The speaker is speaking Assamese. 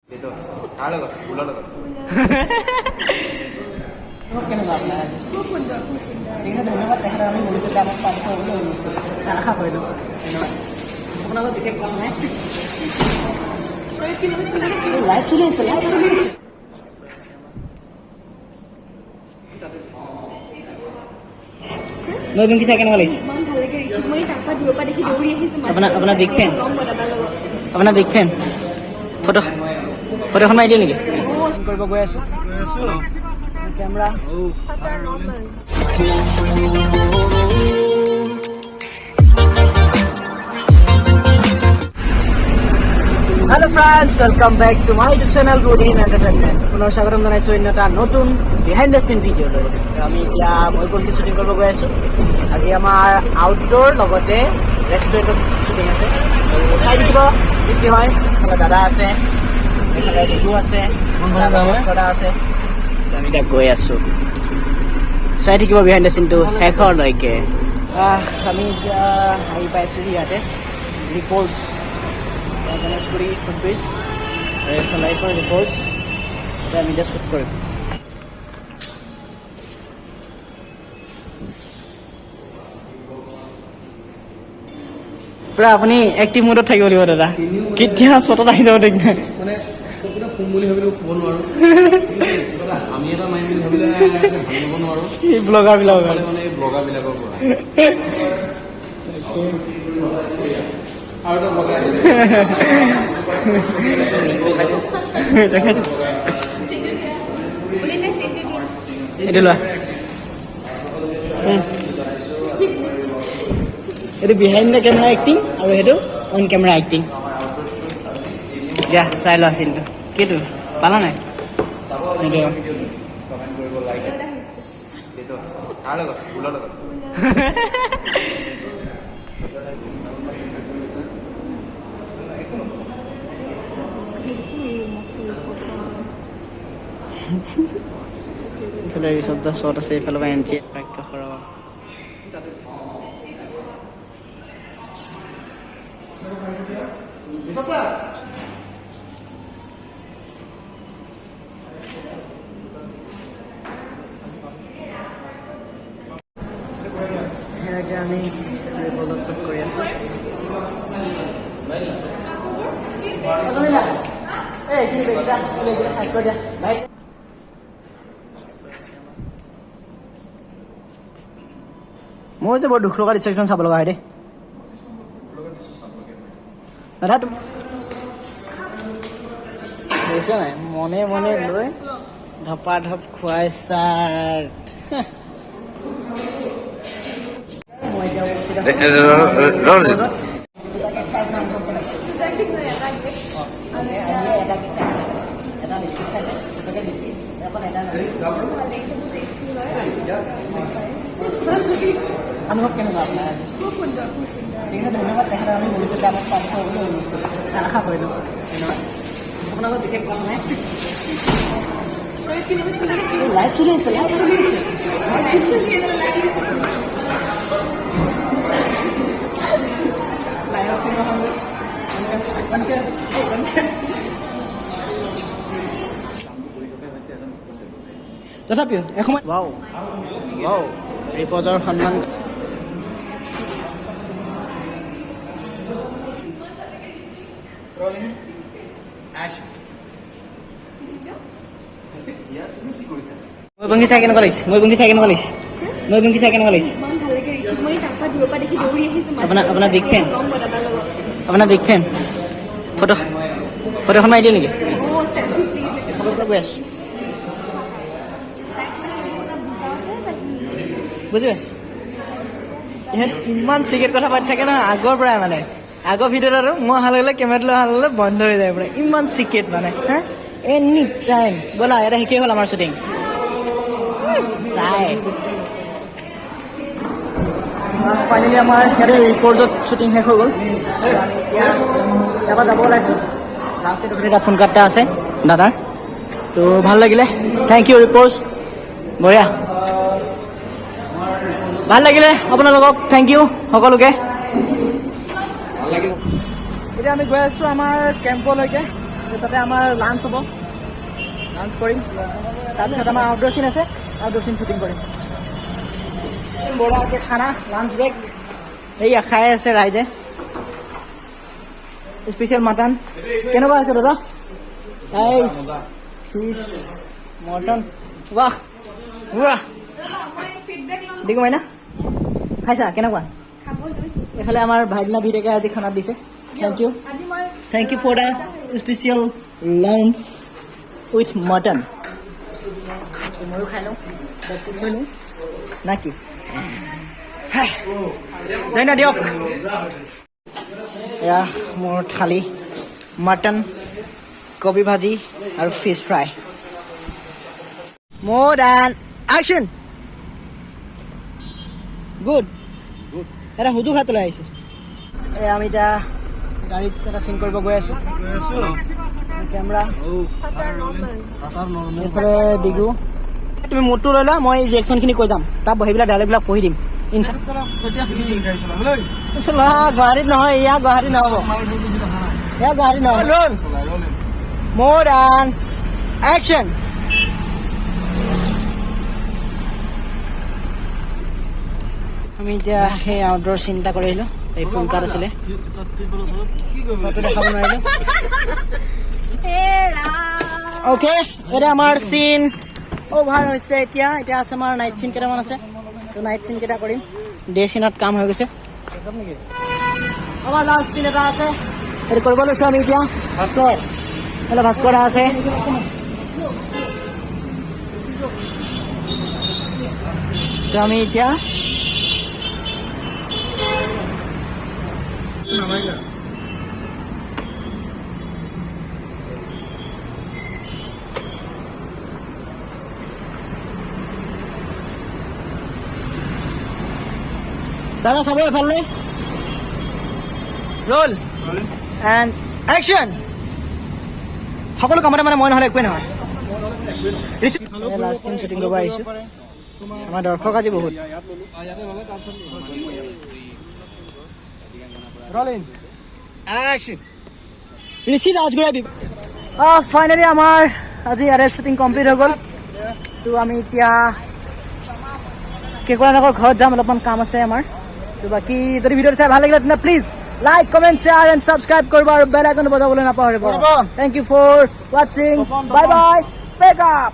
Itu, halo kok, bulan kok. কেনেকুৱা আপোনাৰ ঠিক আছে ধন্যবাদ তেখেতে আমি ভৱিষ্যতে আমাক পাব বুলি আশা কৰিলোঁ ধন্যবাদ আপোনালোকৰ বিশেষ কাম নাই লাইভ চলি আছে নতুন কিছা কেনেকুৱা লাগিছে আপোনাৰ বিগ ফেন আপোনাৰ বিগ ফেন ফটোখন মাৰি দিয়ে নেকি কৰিব গৈ আছোঁ camera. Hello friends, welcome back to my YouTube channel Rodin Entertainment. পুনৰ স্বাগতম জনাইছোঁ এটা নতুন বিহাইণ্ড দ্য চিন ভিডিঅ' লগত। আমি এতিয়া ময়ূৰপঙ্খী শ্বুটিং কৰিব গৈ আছোঁ। আজি আমাৰ আউটডোৰ লগতে ৰেষ্টুৰেণ্টত শ্বুটিং আছে। চাই থাকিব কি হয়। এইফালে দাদা আছে, এইফালে ডিগু আছে, দাদা আছে। আমি এতিয়া গৈ আছোঁ চাই থাকিব বিহাইণ্ড দ্য চিনটো শেষৰলৈকে আমি এতিয়া আহি পাইছোঁ ইয়াতে ৰিপ'জ গণেশগুৰি ফুটব্ৰিজ আৰু এইফালে এইখন ৰিপ'জ এতিয়া আমি এতিয়া শ্বুট কৰিম পুৰা আপুনি এক্টিভ মুডত থাকিব লাগিব দাদা কেতিয়া শ্বটত আহি যাব ঠিক নাই বুলি ভাবিলেও ক'ব নোৱাৰোঁ আমি এটা মাইণ্ড বুলি ভাবিলে ভাবিব নোৱাৰোঁ এই ব্লগাৰবিলাকৰ মানে এই ব্লগাৰবিলাকৰ পৰা আৰু এটা ব্লগাৰ এইটো লোৱা এইটো বিহাইণ্ড দ্য কেমেৰা এক্টিং আৰু সেইটো অন কেমেৰা এক্টিং দিয়া চাই লোৱা চিনটো কিটো পালা নাই এইফালে ৰিচৰ্ট শ্বট আছে এইফালৰ পৰা এণ্ট্ৰি কাষৰ এতিয়া আমি ৰিপ'ৰ্টত শ্বুট কৰি আছোঁ মোৰ যে বৰ দুখ লগা দৃশ্য কিছুমান চাব লগা হয় দেই দাদা বুজিছা নাই মনে মনে লৈ ধপা ধপ খোৱা ষ্টাৰ্ট অনুভৱ কেনেকুৱা আপোনাৰ ঠিক আছে ধন্যবাদ তেখেতে আমি ভৱিষ্যতে আমাক পাব বুলি আশা কৰিলোঁ ধন্যবাদ আপোনালোকৰ বিশেষ কাম নাই লাইভ চলি আছে তথাপিও এসময়ত ৰিপ'জৰ সন্মান ময়ূৰপঙ্খী চাই কেনেকুৱা লাগিছে আপোনাৰ বিগ ফেন ফটোখন মাৰি দিয়ে নেকি গৈ আছোঁ বুজি পাইছোঁ ইহঁত ইমান চিক্ৰেট কথা পাতি থাকে নহয় আগৰ পৰাই মানে আগৰ ভিডিঅ'ত আৰু মই অহাৰ লগে কেমেৰাটো লৈ অহাৰ লগে বন্ধ হৈ যায় পূৰা ইমান চিক্ৰেট মানে হা এনি টাইম ব'লা এটা শেষেই হ'ল আমাৰ শ্বুটিং ফাইনেলি আমাৰ ইয়াতে ৰিপ'ৰ্টত শ্বুটিং শেষ হৈ গ'ল ইয়াৰ পৰা যাব ওলাইছোঁ লাষ্টত এটা ফোন কাৰ্ড এটা আছে দাদাৰ তো ভাল লাগিলে থেংক ইউ ৰিপ'ৰ্ট বঢ়িয়া ভাল লাগিলে আপোনালোকক থেংক ইউ সকলোকে এতিয়া আমি গৈ আছোঁ আমাৰ কেম্পলৈকে তাতে আমাৰ লাঞ্চ হ'ব, লাঞ্চ কৰিম। তাৰপিছত আমাৰ আউটডোৰ চিন আছে, আউটডোৰ চিন শ্বুটিং কৰিম। বঢ়িয়াকৈ খানা লাঞ্চ ব্ৰেক এইয়া খাই আছে ৰাইজে। স্পেচিয়েল মাটন কেনেকুৱা আছে দাদা? গাইছ ফিছ মটন ৱাহ ৱাহ দেখো মাইনা খাইছা কেনেকুৱা? এইফালে আমাৰ ভাইলিনা ভিডিঅ'কে আজি খানা দিছে। Thank you for the special lunch with mutton. ময়ো খাই লওঁ লৈ লওঁ না কি? না দিয়ক। এয়া মোৰ থালি মটন, কবি ভাজি আৰু ফিছ ফ্ৰাই। মোৰ এণ্ড একশ্যন গুড। এটা সুযোগ হাতলৈ আহিছে। এয়া আমি এতিয়া গাড়ীত এটা চিন কৰিব গৈ আছোঁ। কেমেৰা এইফালে ডিগু। তুমি মোডটো লৈ লোৱা, মই ৰিয়েকশ্যনখিনি কৈ যাম। তাত বহি পেলাই ডাইলগবিলাক পঢ়ি দিম। গুৱাহাটীত নহয়, এয়া গুৱাহাটীত নহ'ব, এয়া গুৱাহাটীত নহ'ব। মোৰ এণ্ড একশ্যন। আমি এতিয়া সেই আউটডোৰ চিন্তা কৰি আহিলোঁ। এই ফুল কাট আছিলে, দেখাব নোৱাৰিলোঁ। অ'কে, এতিয়া আমাৰ চিন অভাৰ হৈছে। এতিয়া আছে আমাৰ নাইট চিন কেইটামান আছে, তো নাইট চিন কেইটা কৰিম। ডে চিনত কাম হৈ গৈছে। আমাৰ লাষ্ট চিন এটা আছে, সেইটো কৰিব লৈছোঁ আমি এতিয়া। ভাস্কৰ হেল্ল' ভাস্কৰ দা আছে। তো আমি এতিয়া দাদা চাব এফালে। Roll and action. সকলো কামতে মানে মই নহ'লে একোৱেই নহয়। লাষ্ট চিন শ্বুটিং কৰিব আহিছোঁ। আমাৰ দৰ্শক আজি বহুত। ঋষি ৰাজগুৰা। ফাইনেলি আমাৰ আজি ইয়াৰে শ্বুটিং কমপ্লিট হৈ গ'ল। তো আমি এতিয়া কেকুৰা নগৰ ঘৰত যাম, অলপমান কাম আছে আমাৰ। তো বাকী যদি ভিডিঅ'টো চাই ভাল লাগিলে তেন্তে please like, comment, share and subscribe কৰিব আৰু বেল আইকনটো বজাবলৈ নাপাহৰিব। থেংক ইউ ফৰ ৱাচিং। Bye bye, pack up.